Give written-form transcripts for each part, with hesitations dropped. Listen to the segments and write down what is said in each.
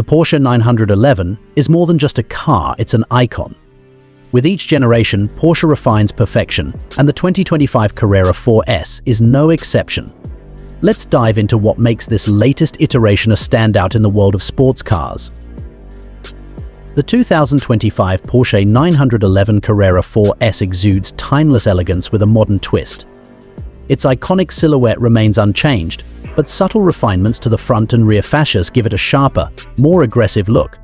Porsche 911 is more than just a car, it's an icon. With each generation, Porsche refines perfection, and the 2025 Carrera 4S is no exception. Let's dive into what makes this latest iteration a standout in the world of sports cars. The 2025 Porsche 911 Carrera 4S exudes timeless elegance with a modern twist. Its iconic silhouette remains unchanged, but subtle refinements to the front and rear fascias give it a sharper, more aggressive look.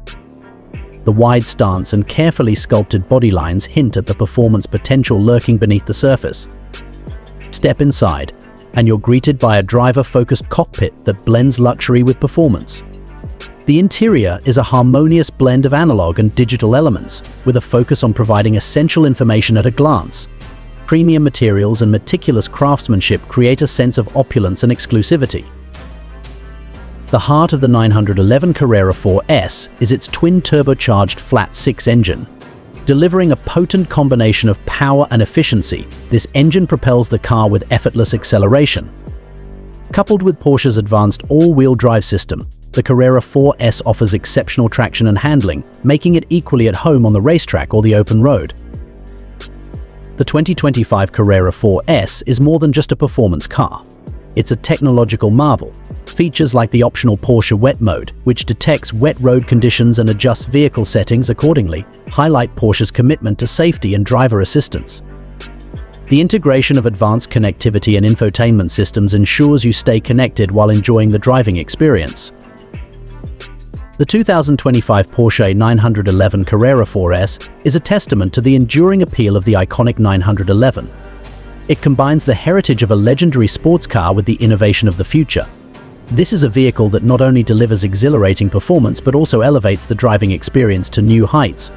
The wide stance and carefully sculpted body lines hint at the performance potential lurking beneath the surface. Step inside, and you're greeted by a driver-focused cockpit that blends luxury with performance. The interior is a harmonious blend of analog and digital elements, with a focus on providing essential information at a glance. Premium materials and meticulous craftsmanship create a sense of opulence and exclusivity. The heart of the 911 Carrera 4S is its twin-turbocharged flat-six engine. Delivering a potent combination of power and efficiency, this engine propels the car with effortless acceleration. Coupled with Porsche's advanced all-wheel drive system, the Carrera 4S offers exceptional traction and handling, making it equally at home on the racetrack or the open road. The 2025 Carrera 4S is more than just a performance car. It's a technological marvel. Features like the optional Porsche Wet Mode, which detects wet road conditions and adjusts vehicle settings accordingly, highlight Porsche's commitment to safety and driver assistance. The integration of advanced connectivity and infotainment systems ensures you stay connected while enjoying the driving experience. The 2025 Porsche 911 Carrera 4S is a testament to the enduring appeal of the iconic 911. It combines the heritage of a legendary sports car with the innovation of the future. This is a vehicle that not only delivers exhilarating performance but also elevates the driving experience to new heights.